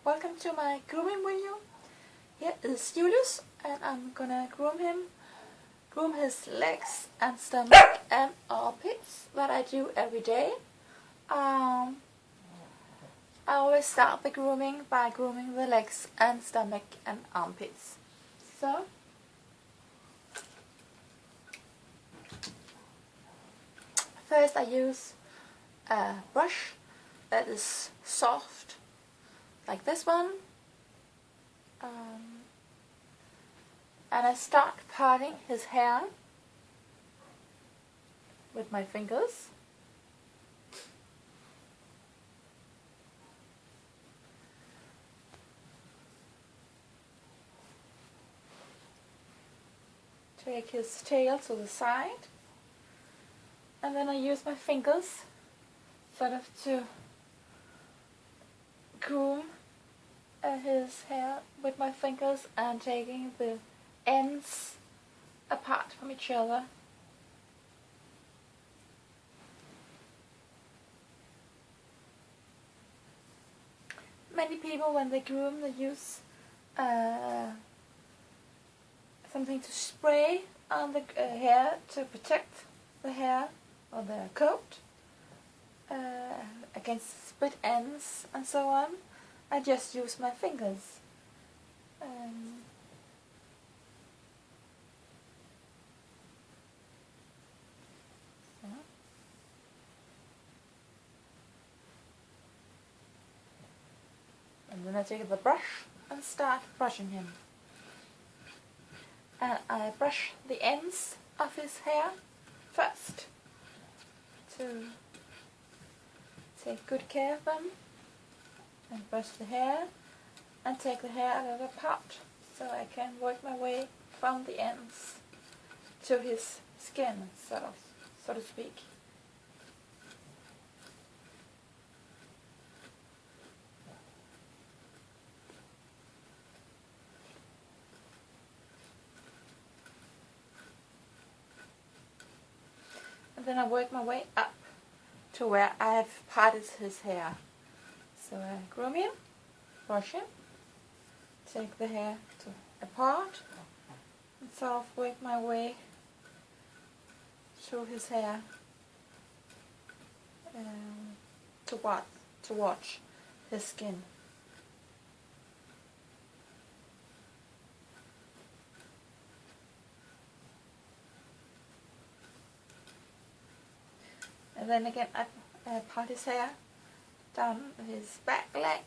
welcome to my grooming video. Here is Julius and I'm gonna groom his legs and stomach and armpits that I do every day. I always start the grooming by grooming the legs and stomach and armpits. So first I use a brush that is soft like this one, and I start parting his hair with my fingers. Take his tail to the side, and then I use my fingers sort of to comb his hair with my fingers and taking the ends apart from each other. Many people, when they groom, they use something to spray on the hair to protect the hair or the coat against split ends and so on. I just use my fingers. And then I take the brush and start brushing him. And I brush the ends of his hair first to take good care of them, and brush the hair and take the hair a little apart so I can work my way from the ends to his skin, so to speak. And then I work my way up to where I have parted his hair. So I groom him, brush him, take the hair apart, and sort of work my way through his hair to watch his skin. And then again I part his hair down his back leg,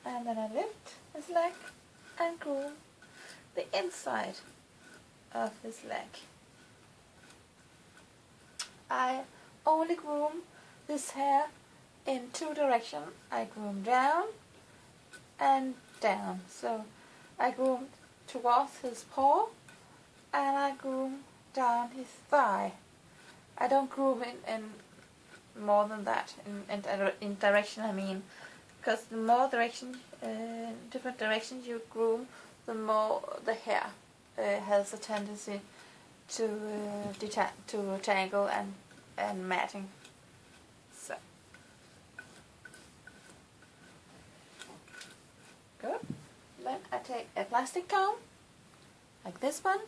and then I lift his leg and groom the inside of his leg. I only groom this hair in two directions. I groom down and down. So I groom towards his paw and I groom down his thigh. I don't groom in more than that, in direction I mean, because the more different directions you groom, the more the hair has a tendency to tangle and matting. So good. Then I take a plastic comb like this one.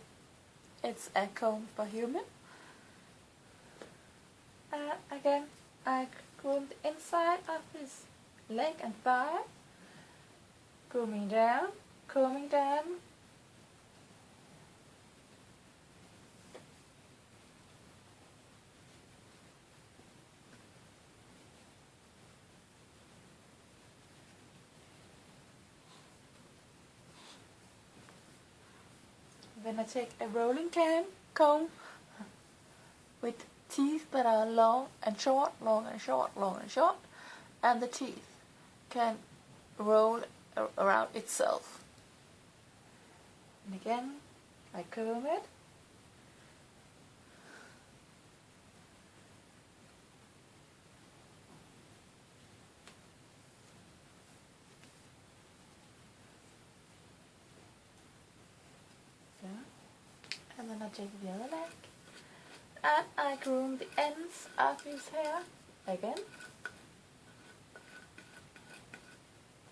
It's a comb for human. Again, I groom the inside of his leg and thigh, combing down. Then I take a rolling comb with teeth that are long and short, and the teeth can roll around itself. And again, I comb it. So, and then I take the other leg. And I groom the ends of his hair again.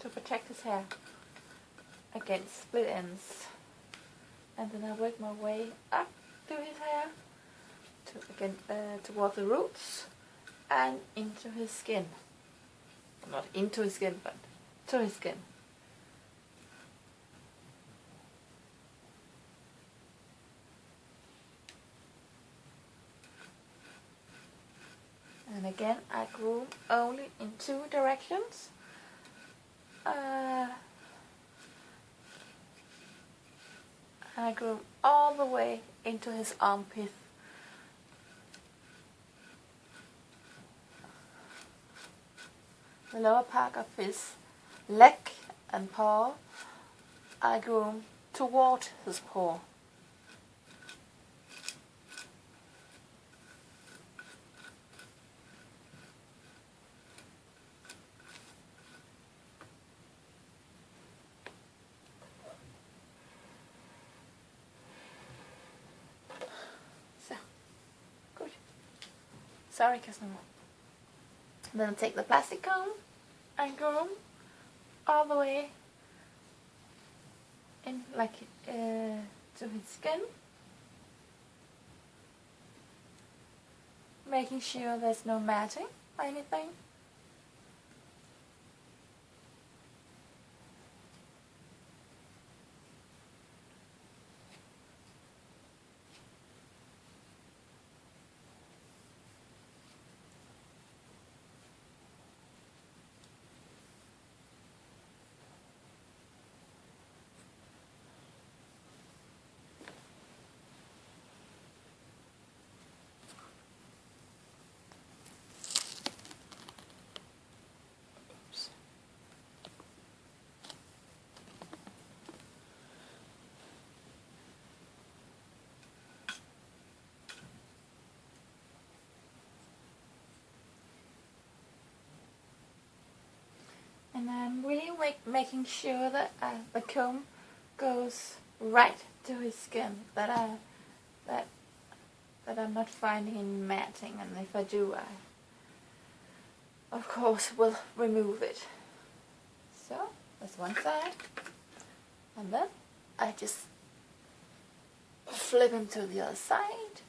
to protect his hair against split ends. And then I work my way up through his hair toward the roots and into his skin. Not into his skin, but to his skin. And again, I groom only in 2 directions. I groom all the way into his armpit. The lower part of his leg and paw, I groom toward his paw. So, good. Sorry, Casanova. Then I take the plastic comb and groom all the way in, like to his skin, making sure there's no matting or anything. And I'm really making sure that the comb goes right to his skin, that I'm not finding any matting, and if I do, I of course will remove it. So that's one side, and then I just flip him to the other side.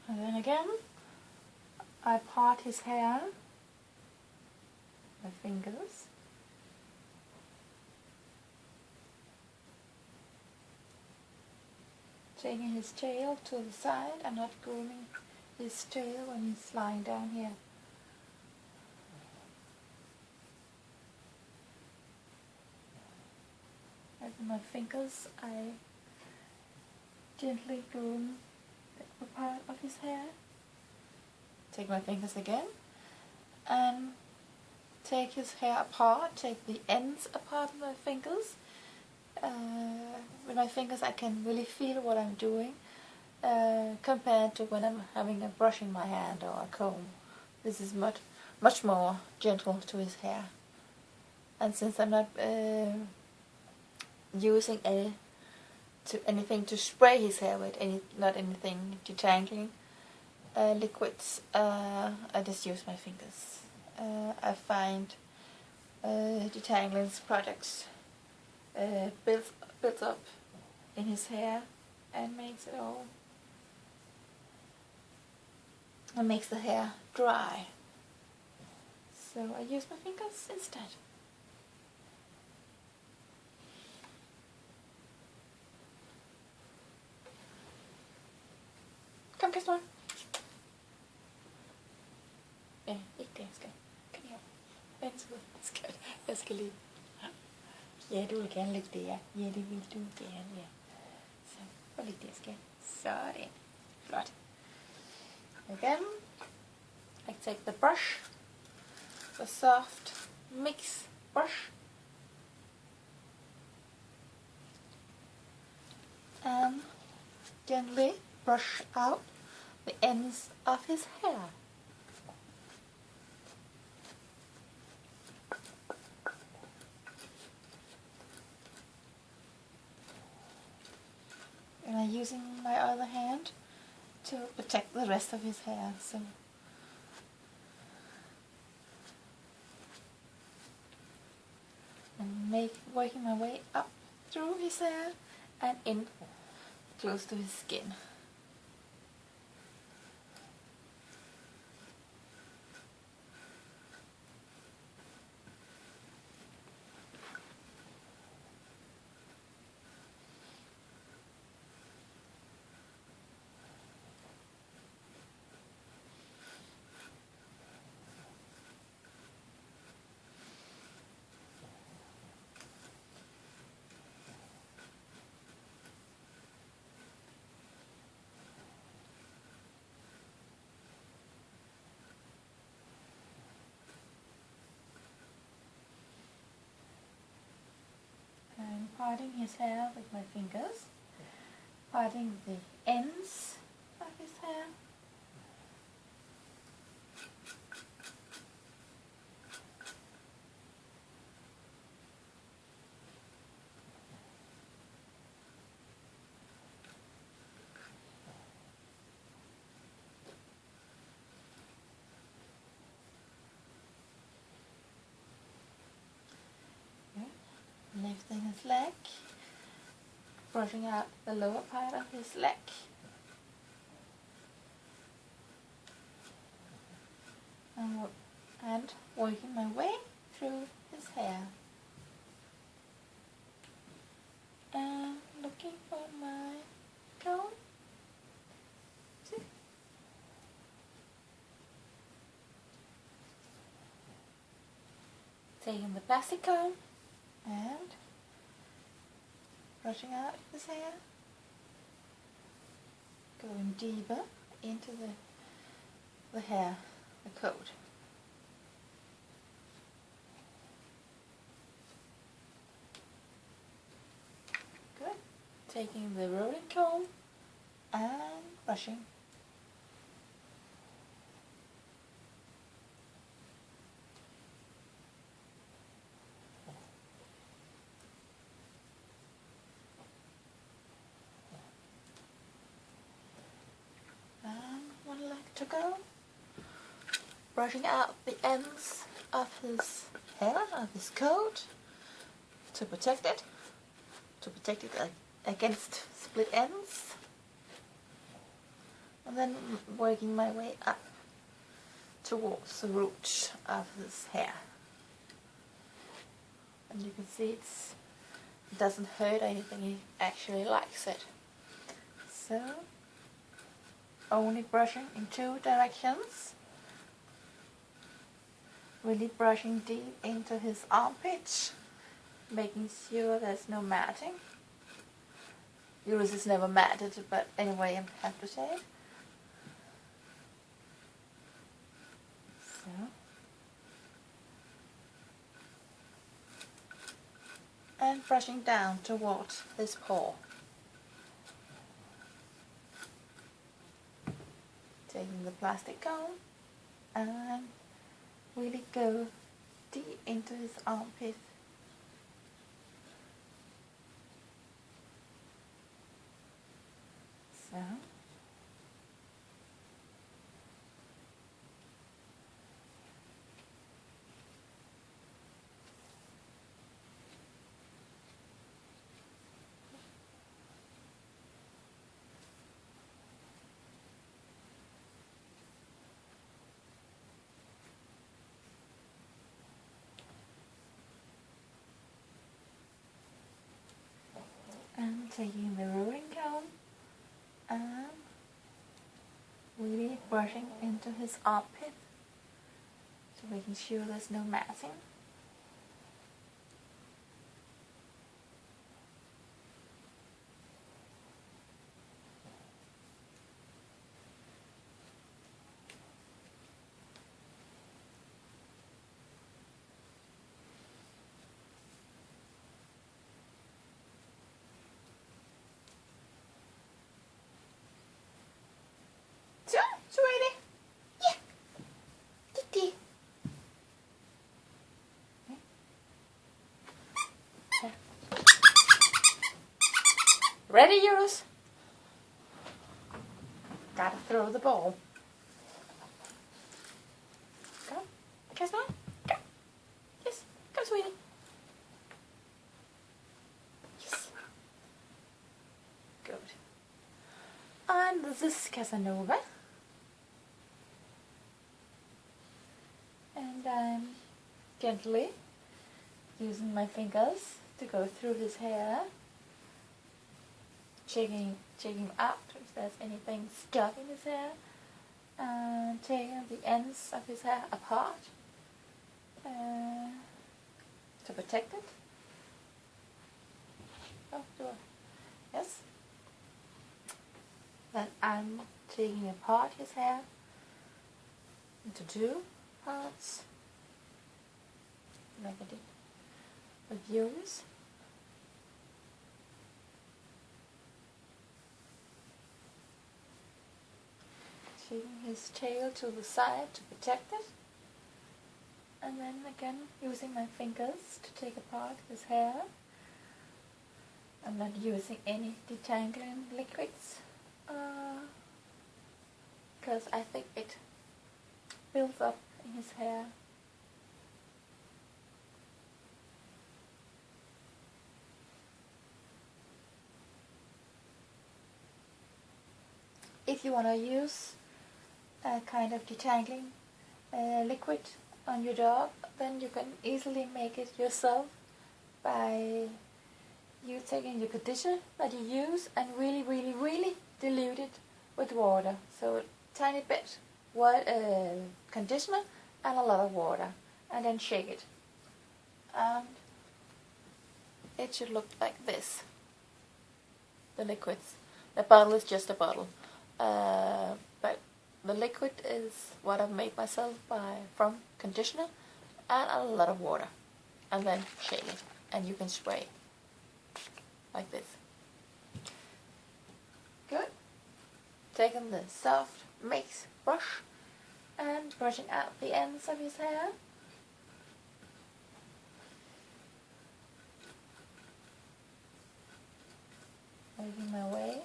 And then again, I part his hair, my fingers, taking his tail to the side and not grooming his tail when he's lying down here. And with my fingers, I gently groom the part of his hair. Take my fingers again and take his hair apart, take the ends apart of my fingers. With my fingers I can really feel what I'm doing compared to when I'm having a brush in my hand or a comb. This is much more gentle to his hair. And since I'm not using anything to spray his hair with, not anything detangling liquids, I just use my fingers. I find detangling products builds up in his hair and makes the hair dry. So I use my fingers instead. Kom, Casanova. Ja, ikke det, jeg skal. Kom her. Vent, jeg skal lige. Ja, du vil gerne ligge der. Ja, det vil du gerne, ja. Så, og ligge der, skal. Sådan. Flot. Again, I take the brush, the soft mix brush, and gently brush out the ends of his hair. And I'm using my other hand to protect the rest of his hair. So and working my way up through his hair and in close to his skin. I'm parting his hair with my fingers, parting the ends of his hair. Lifting his leg, brushing out the lower part of his leg, and working my way through his hair. And looking for my comb. See? Taking the plastic comb and brushing out his hair, going deeper into the hair, the coat. Good. Taking the rolling comb and brushing. To go, brushing out the ends of his hair, of his coat, to protect it against split ends, and then working my way up towards the root of his hair. And you can see it doesn't hurt anything, he actually likes it. So only brushing in two directions, really brushing deep into his armpits, making sure there's no matting. Juliuis is never matted, but anyway, I have to say it. So, and brushing down towards his paw. Taking the plastic comb and really go deep into his armpit. So, and taking the rolling comb and really brushing into his armpit, so making sure there's no matting. Sweetie? Yeah. Kitty. Ready, Juliuis? Gotta throw the ball. Come, Casanova. Come. Yes, come, sweetie. Yes. Good. And this is Casanova. And I'm gently using my fingers to go through his hair, checking up if there's anything stuck in his hair, and taking the ends of his hair apart to protect it. Oh, do I? Yes. Then I'm taking apart his hair into two parts, like I did with Juliuis. Taking his tail to the side to protect it, and then again using my fingers to take apart his hair. I'm not using any detangling liquids because I think it builds up in his hair. If you want to use a kind of detangling liquid on your dog, then you can easily make it yourself by you taking your conditioner that you use and really dilute it with water. So a tiny bit conditioner and a lot of water, and then shake it. And it should look like this. The liquids. The bottle is just a bottle. But the liquid is what I've made myself from conditioner and a lot of water, and then shake it, and you can spray like this. Good. Taking the soft mix brush and brushing out the ends of his hair. Making my way.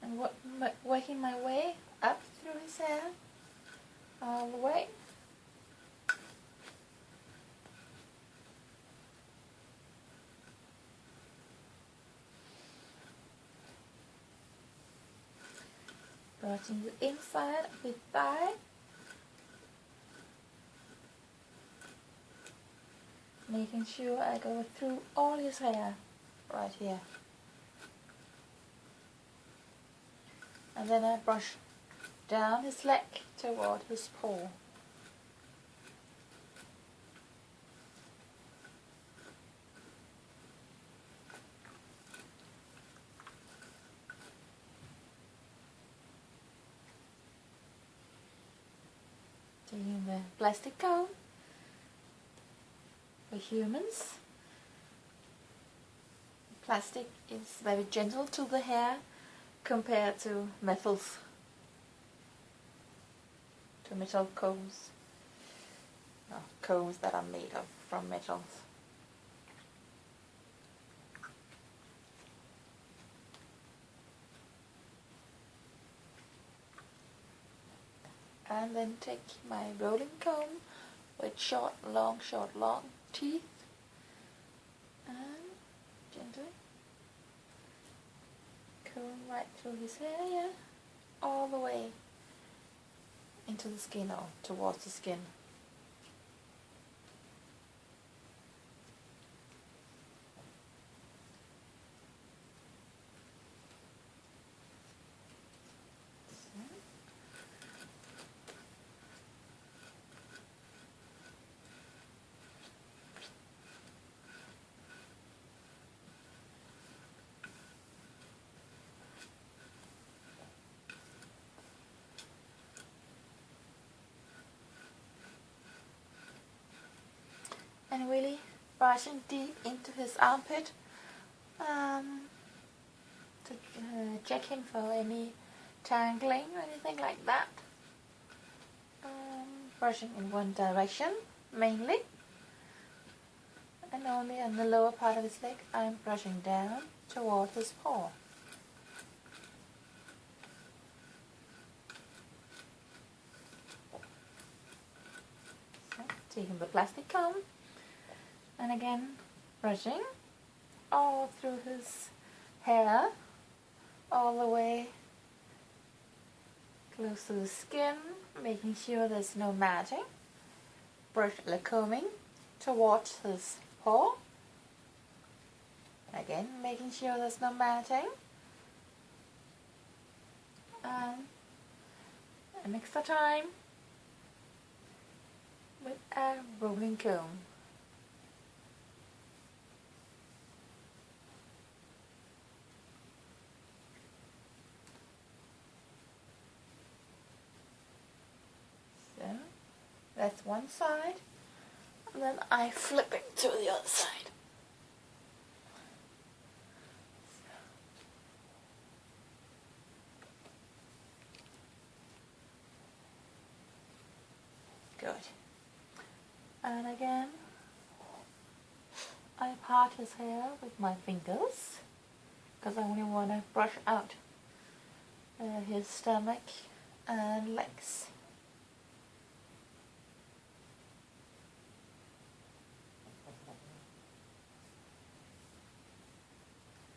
And working my way up through his hair, all the way. Brushing the inside of his thigh. Making sure I go through all his hair right here. And then I brush down his leg toward his paw. Taking the plastic comb for humans. Plastic is very gentle to the hair compared to metal combs. Combs that are made from metals. And then take my rolling comb with short, long teeth and gently comb right through his hair, yeah, all the way into the skin or towards the skin. And really brushing deep into his armpit to check him for any tangling or anything like that. brushing in one direction mainly, and only on the lower part of his leg I'm brushing down toward his paw. So, taking the plastic comb and again brushing all through his hair, all the way close to the skin, making sure there's no matting. Brush the combing towards his paw. Again, making sure there's no matting. And an extra time with a rolling comb. So that's one side, and then I flip it to the other side. Good. And again, I part his hair with my fingers because I only want to brush out his stomach and legs.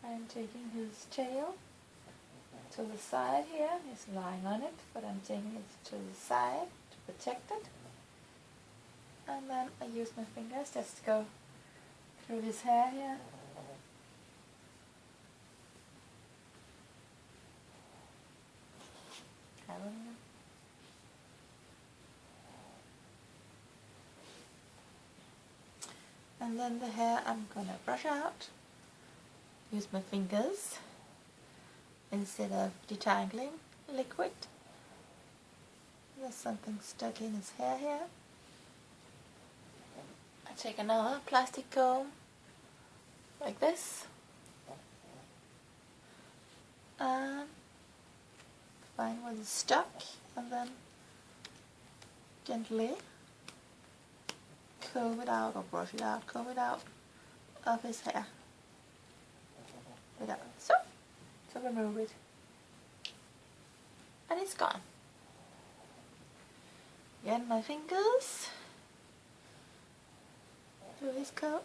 I'm taking his tail to the side here. He's lying on it, but I'm taking it to the side to protect it. And then I use my fingers just to go through his hair here. And then the hair I'm going to brush out. Use my fingers instead of detangling liquid. There's something stuck in his hair here. I take another plastic comb like this and find where it's stuck, and then gently comb it out or brush it out, comb it out of his hair. Like that. So remove it. And it's gone. Again, my fingers through his coat.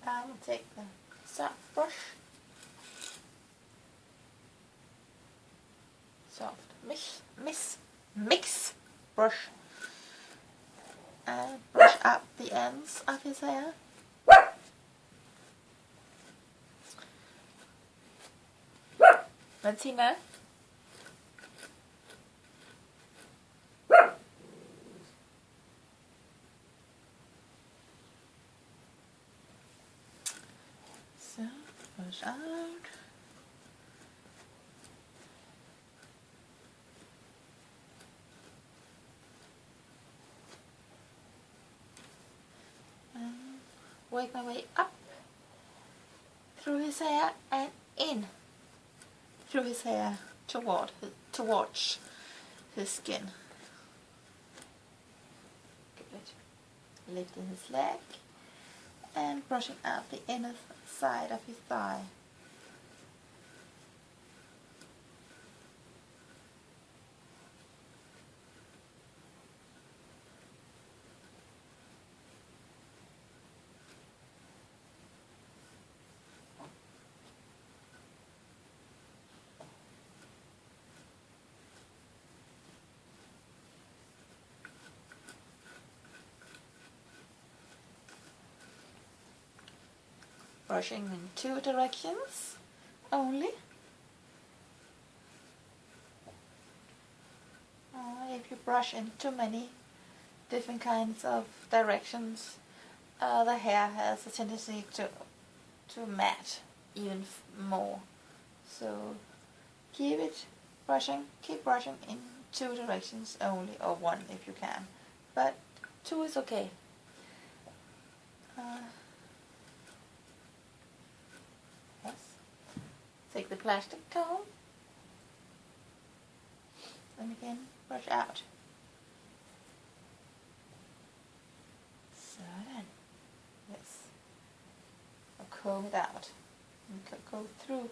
I will take the soft brush, mix brush, and brush up the ends of his hair. Let's see now. So, brush out. And work my way up through his hair and in through his hair towards his skin. Good. Lifting his leg and brushing out the inner side of his thigh. Brushing in two directions only. If you brush in too many different kinds of directions, the hair has a tendency to mat even more. So keep brushing in two directions only, or one if you can, but two is okay. Yes. Take the plastic comb and again brush out. So then, yes, I'll comb it out and go through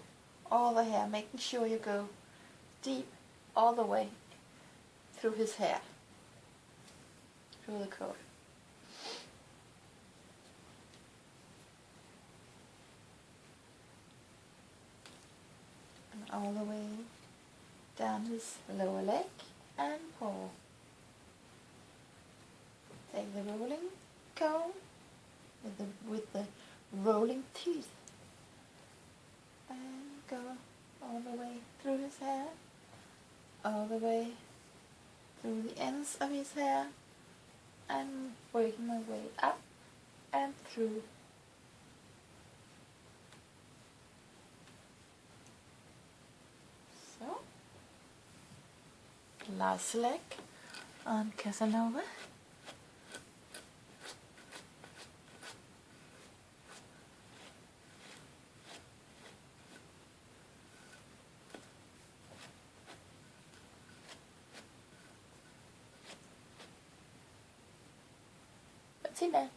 all the hair, making sure you go deep all the way through his hair, through the coat. And all the way down his lower leg and paw. Take the rolling comb with the rolling teeth and go all the way through his hair, all the way through the ends of his hair, and working my way up and through. So, last leg on Casanova. See there?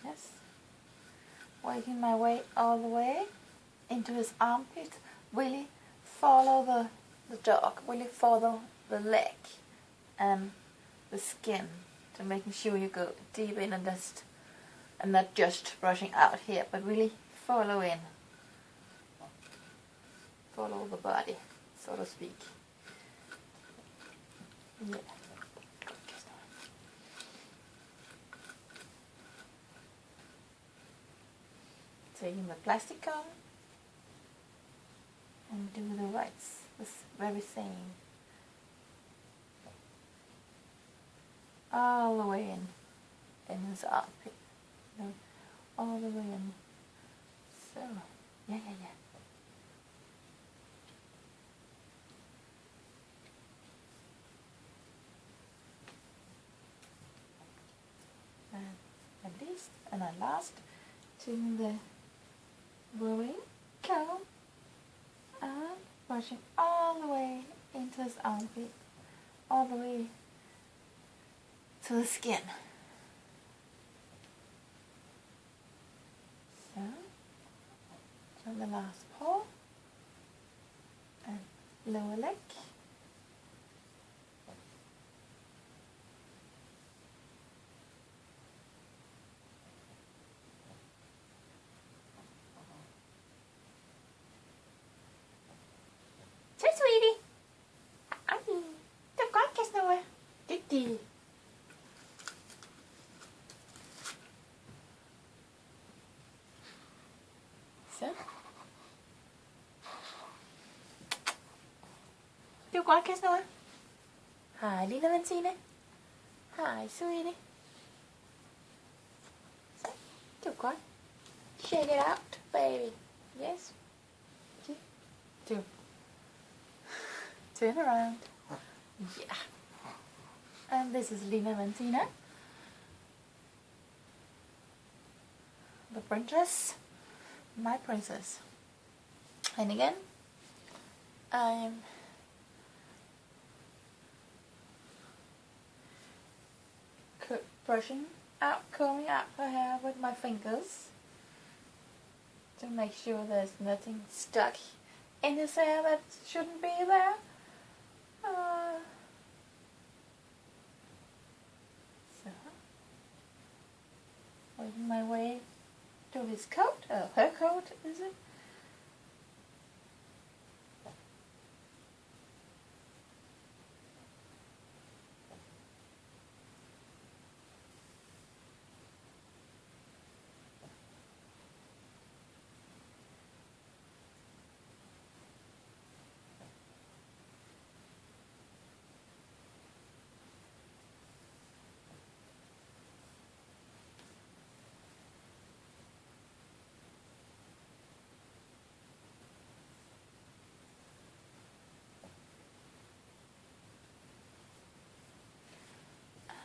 Yes. Working my way all the way into his armpit. Really follow the dog. Really follow the leg and the skin to making sure you go deep in and not just brushing out here, but really follow in. Follow the body, so to speak. Yeah. Taking the plastic comb and do the rights, this very same. All the way in his armpit. No, all the way in. So, yeah. And at least, and at last, taking the rolling comb and brushing all the way into his armpit, all the way to the skin. So, from the last paw and lower leg. So sweetie. Don't go, Casanova. Diddy. Så. Det var godt, Casanova. Hej, Lina-Valentina. Hej, sweetie. Så. Det var godt. Shake it out, baby. Yes. Two. Turn around. Yeah. And this is Lina-Valentina, the princess, my princess. And again, I'm combing out her hair with my fingers to make sure there's nothing stuck in his hair that shouldn't be there. So, working my way to his coat, her coat, is it?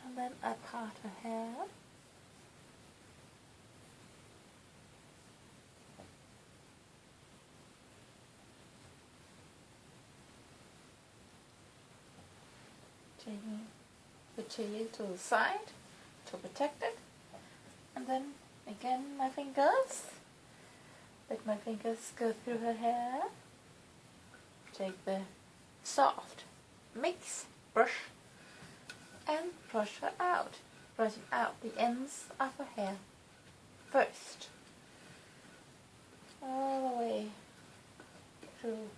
And then I part her hair tail to the side to protect it. And then again my fingers. Let my fingers go through her hair. Take the soft mix brush and brush her out. Brushing out the ends of her hair first. All the way through.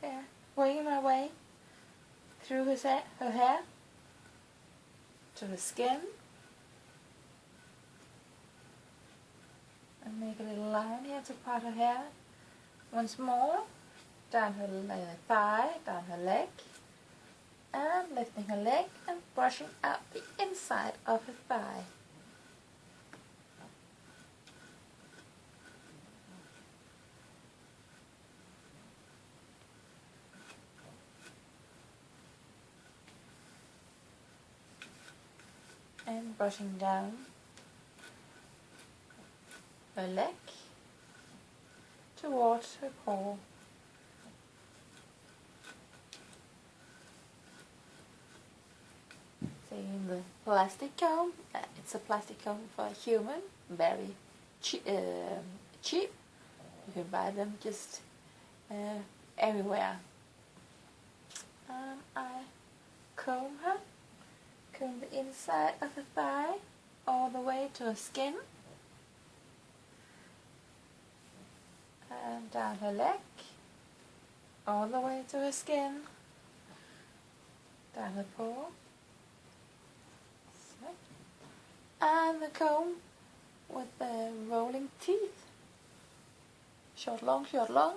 Yeah, working my way through her hair to her skin, and make a little line here to part her hair. Once more, down her thigh, down her leg, and lifting her leg and brushing out the inside of her thigh. And brushing down her leg towards her paw. Taking the plastic comb, it's a plastic comb for a human, very cheap. You can buy them just everywhere. I comb her. Comb the inside of her thigh all the way to her skin, and down her leg all the way to her skin, down her paw, and the comb with the rolling teeth, short long, and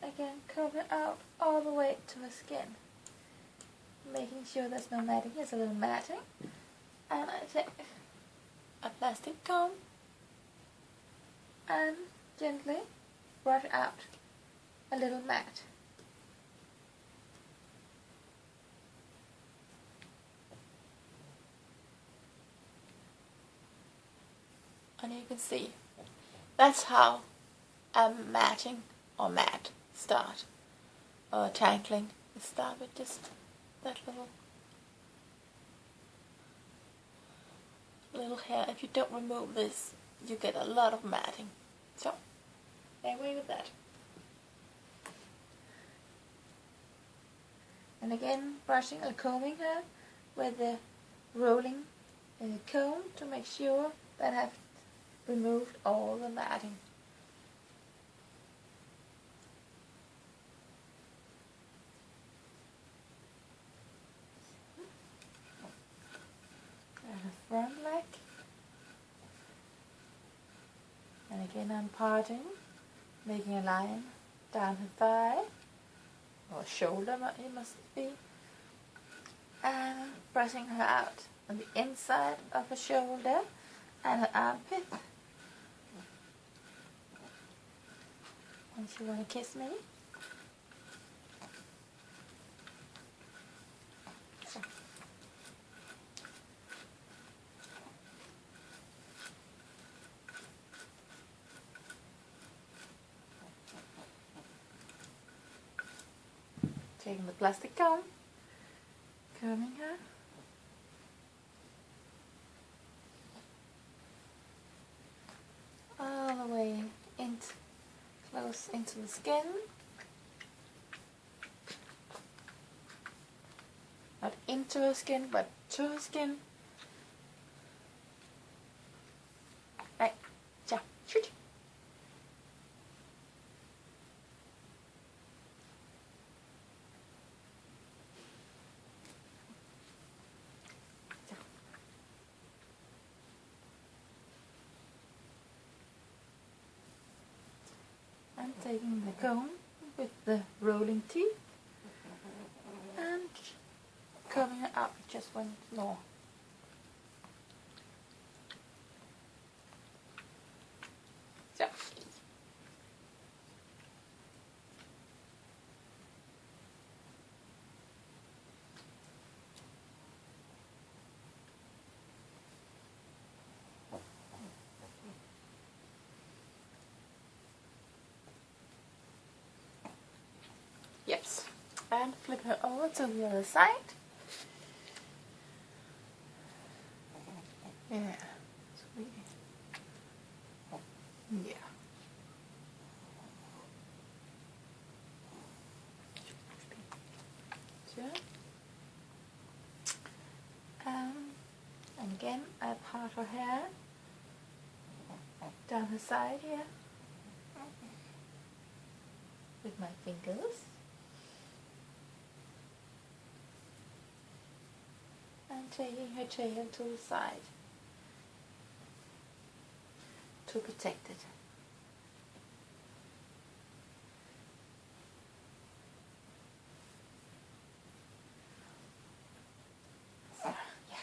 again comb it out all the way to her skin. Making sure there's no matting. There's a little matting, and I take a plastic comb and gently brush out a little mat. And you can see that's how a matting or mat start, or tangling. You start with just that little hair. If you don't remove this, you get a lot of matting. So, away with that. And again, brushing or combing her with the rolling comb to make sure that I've removed all the matting. Front leg, and again I'm parting, making a line down her thigh, or shoulder it must be, and brushing her out on the inside of her shoulder and her armpit. And she want to kiss me. Taking the plastic comb, combing her, all the way close into the skin, not into her skin but to her skin. Right, ja, shoot. and taking the comb with the rolling teeth and combing it up just once more. So. Yes, and flip her over to the other side. Yeah, sweet. Yeah. Sure. And again, I part her hair down her side here with my fingers. And taking her tail to the side to protect it. So, yeah.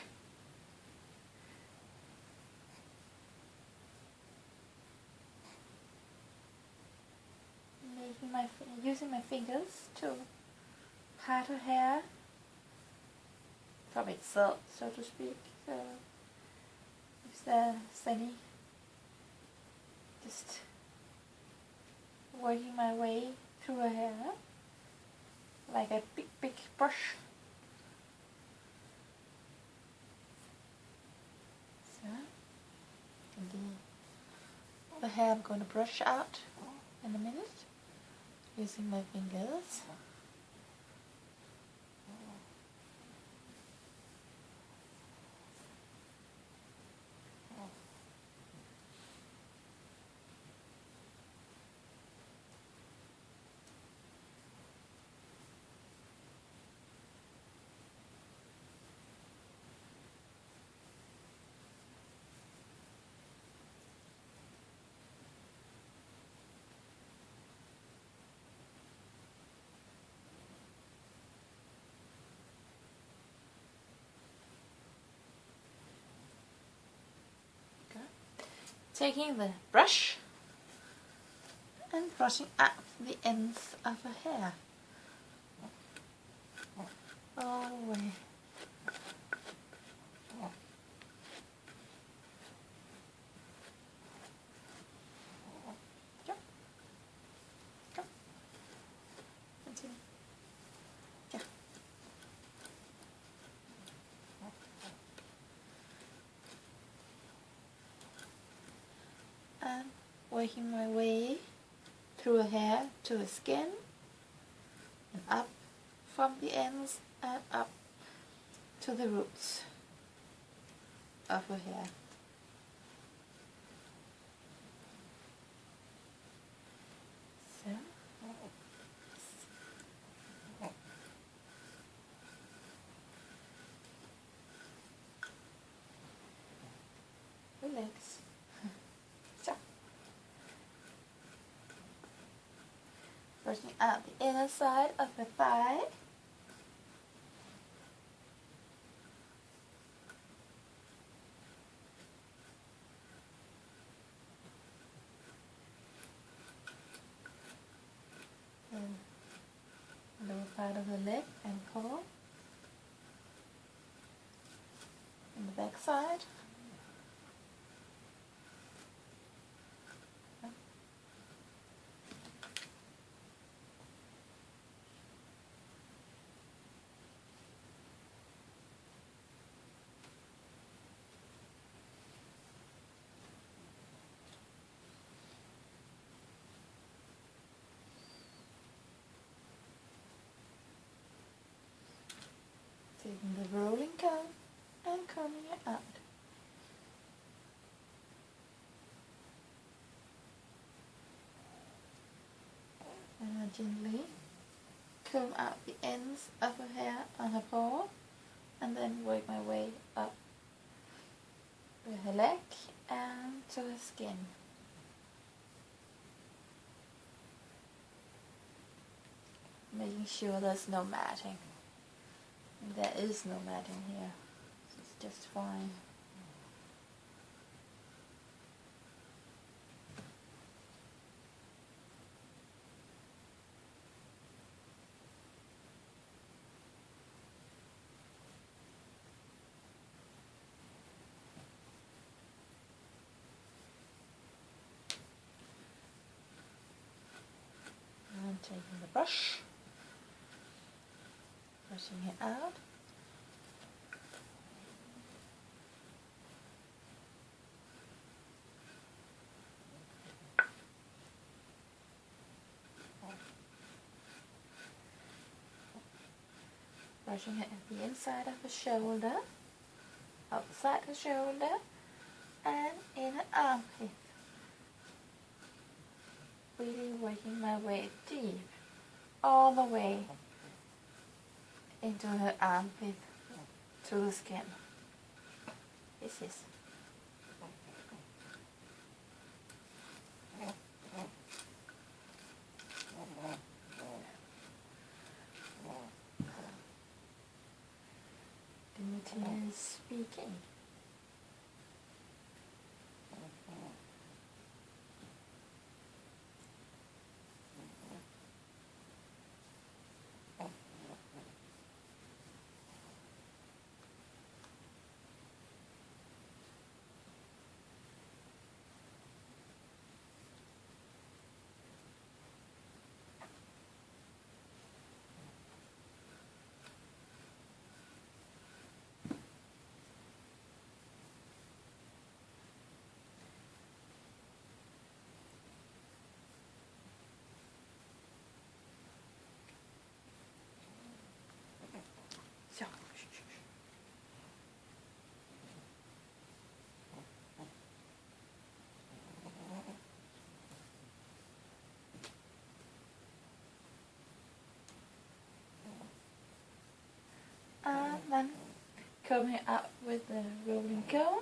Using my fingers to part her hair from itself, so to speak. So if there's any, just working my way through her hair like a big brush. So, and the hair I'm going to brush out in a minute using my fingers. Taking the brush and brushing up the ends of her hair all the way. Go. Go. Continue. Go. And working my way through her hair to her skin and up from the ends and up to the roots of her hair. So, relax. So, brushing out the inner side of the thigh. And lower part of the leg and paw. And the back side. Taking the rolling comb and combing it out. And I gently comb out the ends of her hair on her paw and then work my way up with her leg and to her skin. making sure there's no matting. There is no matting here, so it's just fine. I'm taking the brush, brushing it out. Brushing it at the inside of the shoulder, outside the shoulder, and in the armpit. Really working my way deep, all the way into the armpit, to the skin. This is Lina-Valentina is speaking. So, and then coming up with the rolling comb.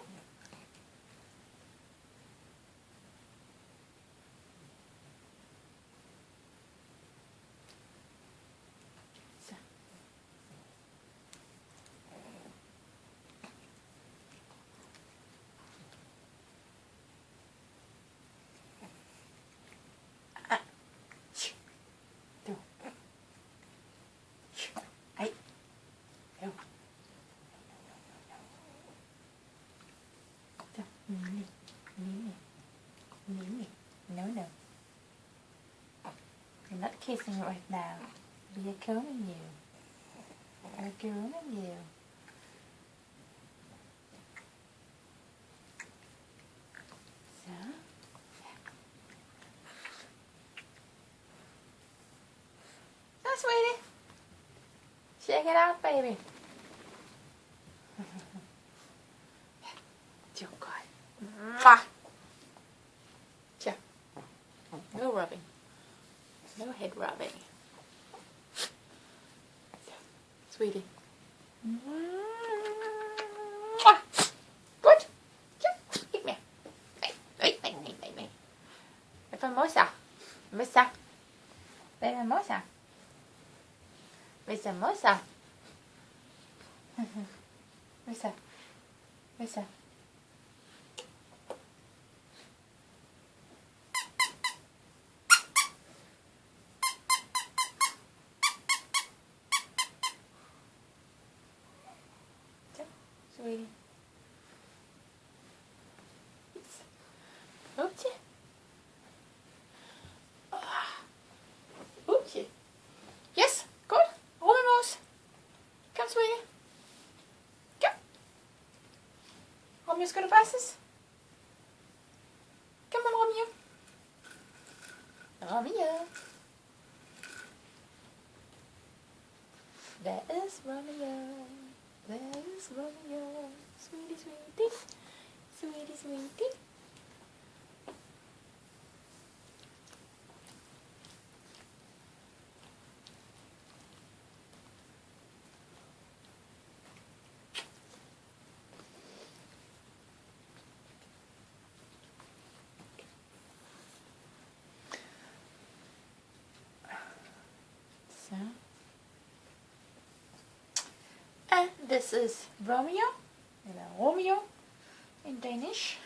No. You're not kissing right now. We are combing you. We're grooming you. So, so sweetie. Shake it out, baby. Dear God. Mwah. No rubbing. No head rubbing. Sweetie. Mwah. Good. Eat me. Hey. Famosa. Missa. Famosa. Missa. Missa. Sweetie. Oopsie. Oopsie. Yes, good. Almost. Come, sweetie. Come. Romeo's got glasses. Come on, Romeo. There is Romeo. There's Romeo, sweetie. So. This is Romeo, eller Romeo in Danish.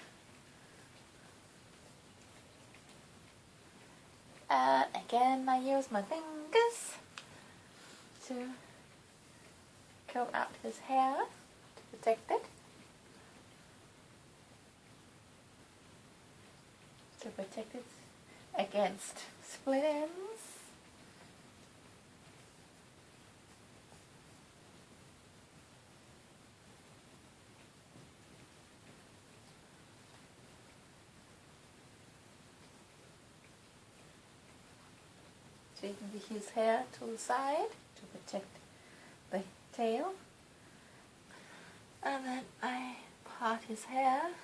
And again I use my fingers to comb out his hair to protect it. To protect it against split ends. Taking his hair to the side to protect the tail. And then I part his hair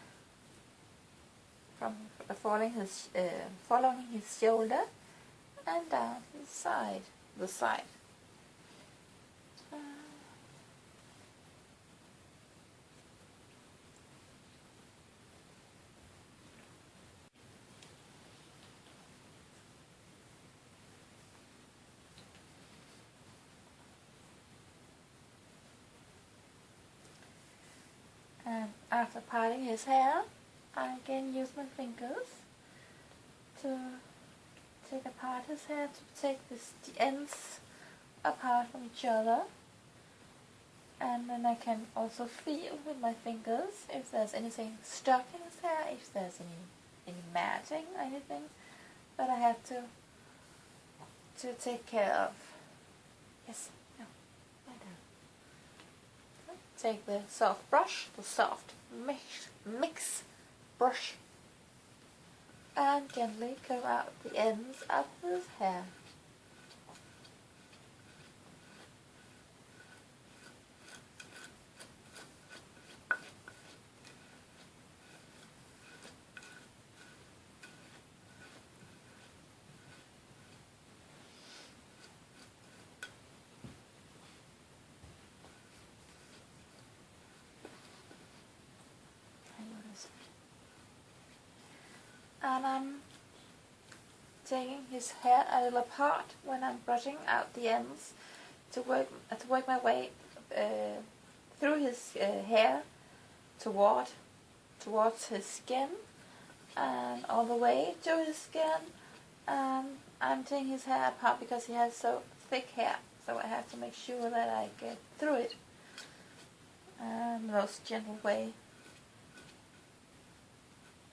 from following his shoulder and down his side, the side. And after parting his hair, I again use my fingers to take apart his hair, to take the ends apart from each other. And then I can also feel with my fingers if there's anything stuck in his hair, if there's any matting, anything that I have to take care of. Yes, no, I don't. Take the soft brush, the soft mix brush, and gently comb out the ends of his hair. And I'm taking his hair a little apart when I'm brushing out the ends to work my way through his hair towards his skin and all the way to his skin. I'm taking his hair apart because he has so thick hair, so I have to make sure that I get through it in the most gentle way,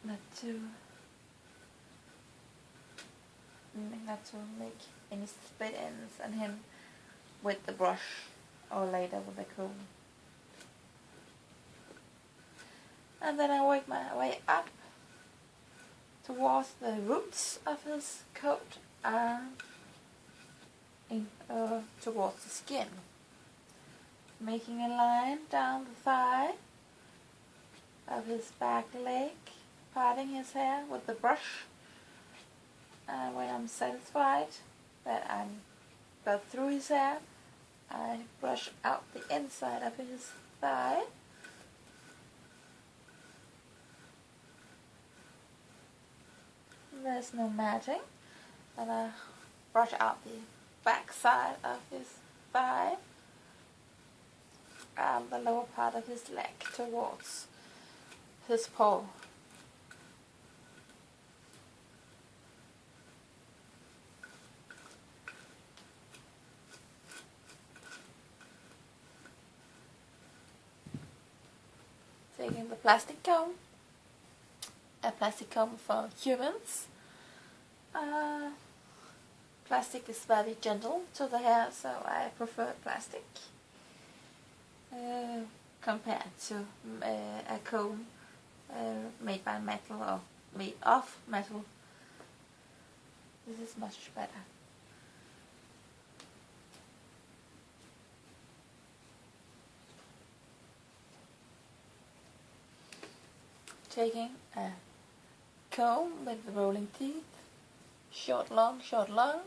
not to make any split ends on him with the brush or later with the comb. And then I work my way up towards the roots of his coat and towards the skin, making a line down the thigh of his back leg, parting his hair with the brush. And when I'm satisfied that I'm got through his hair, I brush out the inside of his thigh. There's no matting. And I brush out the back side of his thigh and the lower part of his leg towards his paw. Taking the plastic comb, a plastic comb for humans. Plastic is very gentle to the hair, so I prefer plastic compared to a comb made by metal or made of metal. This is much better. Taking a comb with the rolling teeth, short, long, short, long.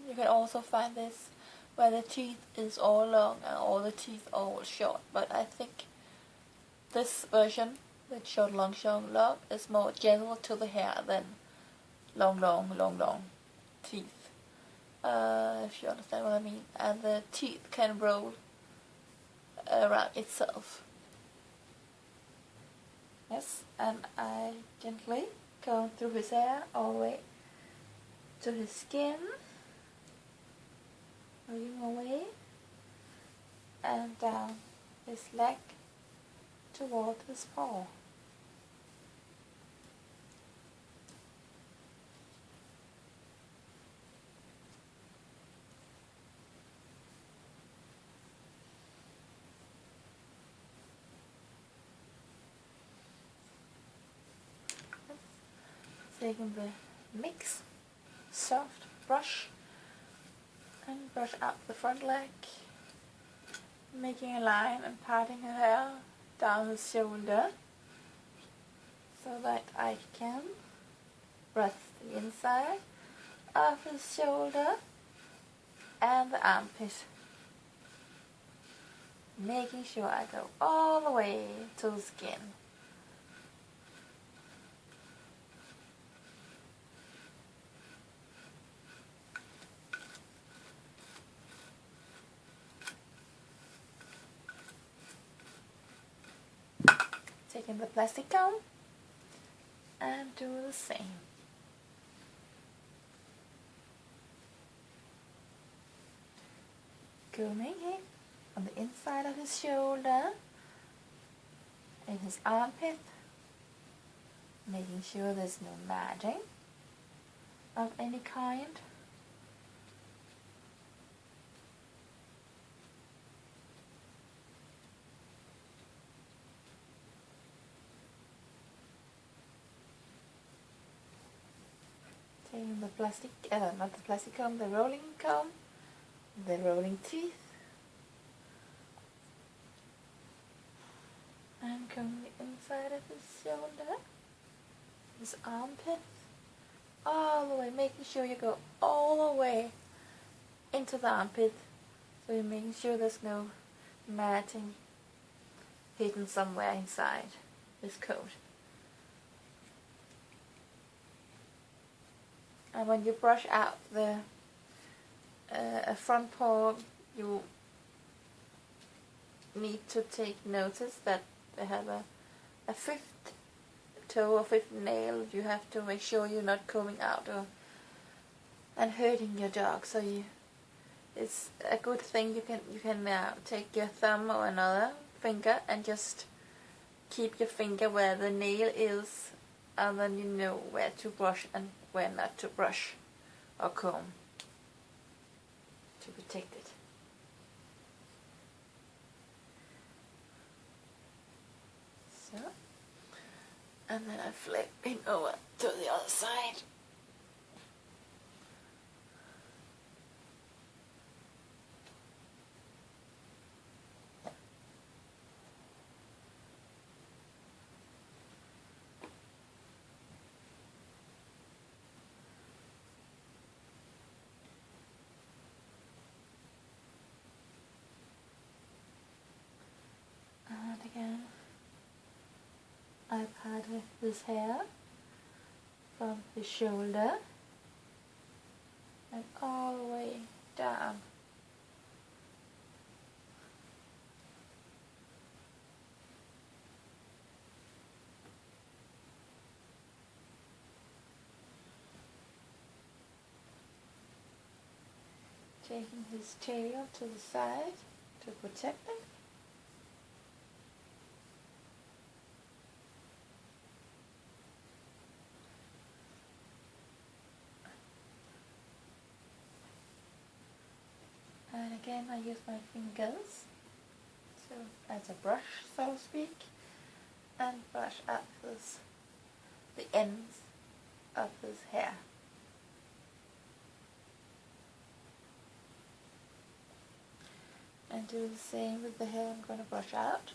You can also find this where the teeth is all long and all the teeth all short, but I think this version with short, long, short, long is more gentle to the hair than long, long, long, long teeth. if you understand what I mean, and the teeth can roll around itself. Yes, and I gently comb through his hair all the way to his skin, moving away, and down his leg toward his paw. Taking the mix soft brush and brush out the front leg, making a line and parting her hair down his shoulder so that I can brush the inside of his shoulder and the armpit, making sure I go all the way to the skin. Taking the plastic comb and do the same. Grooming him on the inside of his shoulder, in his armpit, making sure there's no matting of any kind. Taking the plastic, not the plastic comb, the rolling teeth, and comb the inside of his shoulder, his armpit, all the way, making sure you go all the way into the armpit, so you're making sure there's no matting hidden somewhere inside his coat. And when you brush out the front paw, you need to take notice that they have a fifth toe or fifth nail. You have to make sure you're not combing out and hurting your dog. So it's a good thing you can take your thumb or another finger and just keep your finger where the nail is, and then you know where to brush and where not to brush or comb to protect it. So, and then I flip him over to the other side. And again, I part his hair from his shoulder and all the way down. Taking his tail to the side to protect it. And again I use my fingers so as a brush, so to speak, and brush up the ends of his hair. And do the same with the hair I'm going to brush out.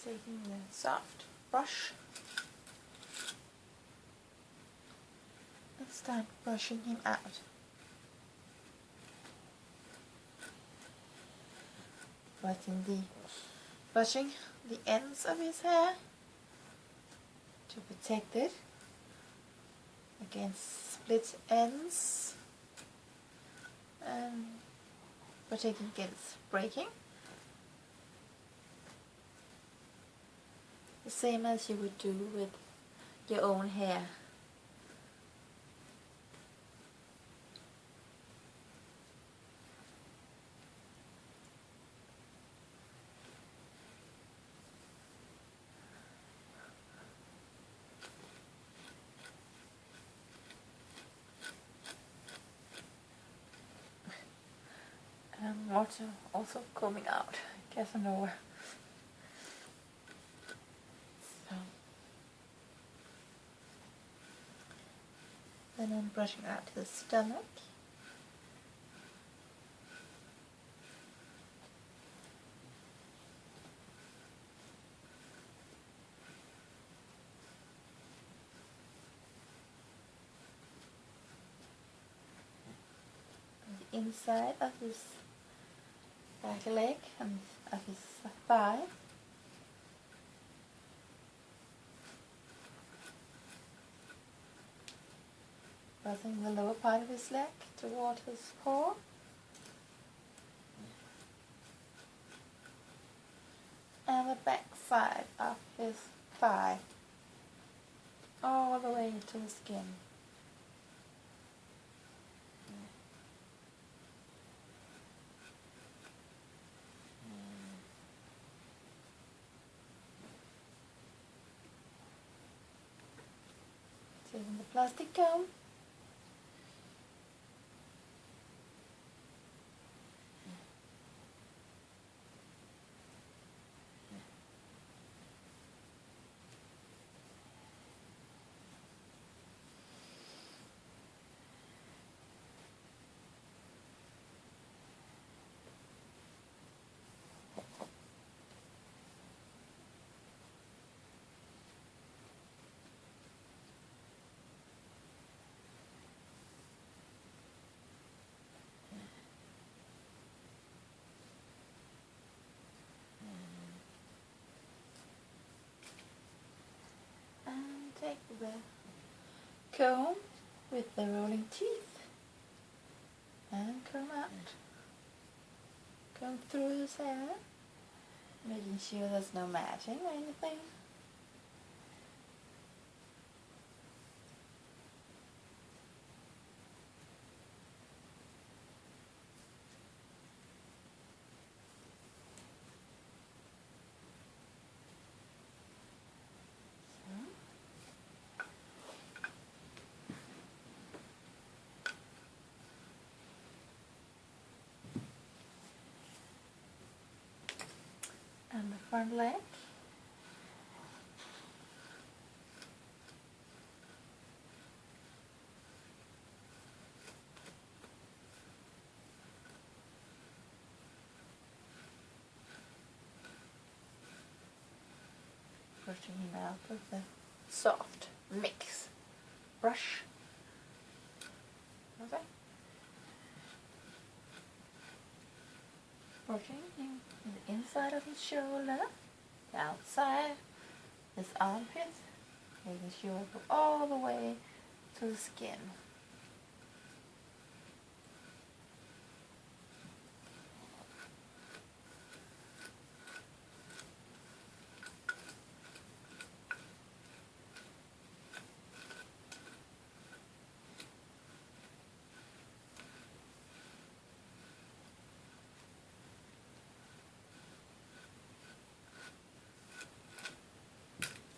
taking the soft brush and start brushing him out. Brushing the ends of his hair to protect it against split ends and protecting against breaking. The same as you would do with your own hair. And water also coming out, Casanova. So. Then I'm brushing out his stomach. The inside of his back leg and of his thigh. Brushing the lower part of his leg toward his paw. And the back side of his thigh. All the way to the skin. Taking the plastic comb. Take the comb with the rolling teeth and comb out. Comb through his hair, making sure there's no matting or anything. And the front leg. Brushing him out with the soft mix brush. Okay. Brushing him on the inside of his shoulder, the outside, his armpit, making sure it goes all the way to the skin.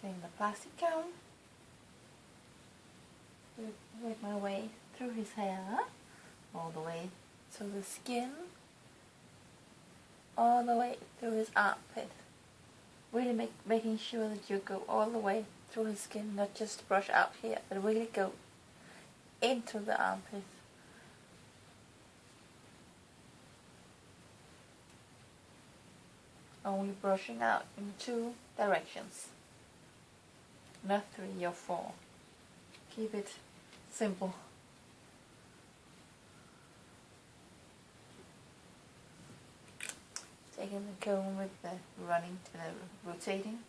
Taking the plastic comb, work my way through his hair, all the way to the skin, all the way through his armpit. Really making sure that you go all the way through his skin, not just brush out here, but really go into the armpit. only brushing out in 2 directions, not 3 or 4. Keep it simple. Taking the comb with the running to the rotating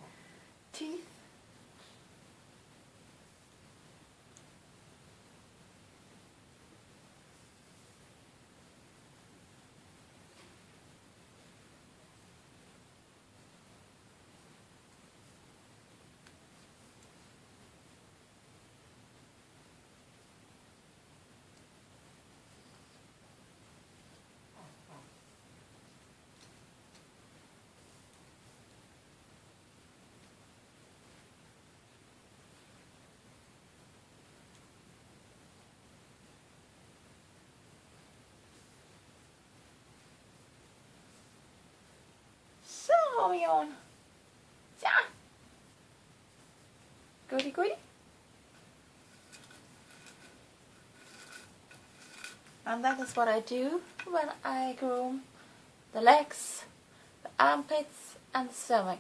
teeth. Så, Romeo. Ja. Goody goody. And that is what I do when I groom the legs, the armpits and the stomach.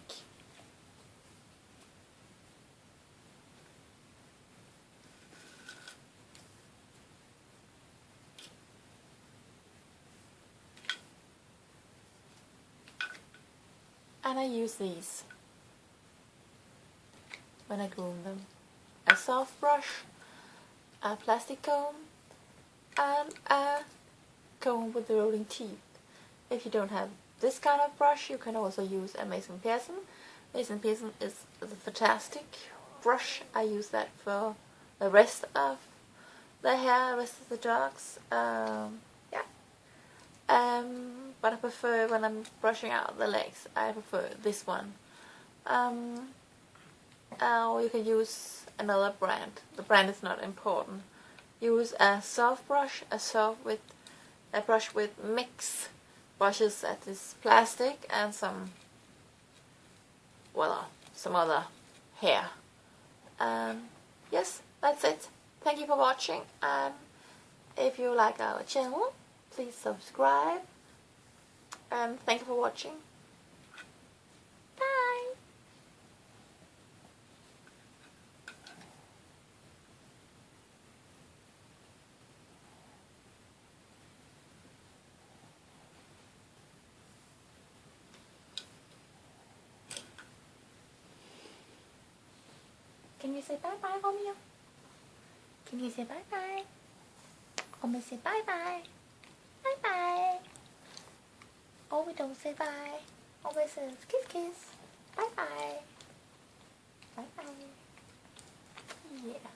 And I use these when I groom them. A soft brush, a plastic comb, and a comb with the rolling teeth. If you don't have this kind of brush, you can also use a Mason Pearson. Mason Pearson is a fantastic brush. I use that for the rest of the hair, the rest of the dogs. But I prefer, when I'm brushing out the legs, I prefer this one. Or you can use another brand. The brand is not important. Use a soft brush, a brush with mix brushes that is plastic and some other hair. Yes, that's it. Thank you for watching, and if you like our channel, please subscribe, and thank you for watching. Bye! Can you say bye-bye, Romeo? Can you say bye-bye? Romeo, say bye-bye. Bye-bye. Oh, we don't say bye. Always says kiss kiss. Bye-bye. Bye-bye. Yeah.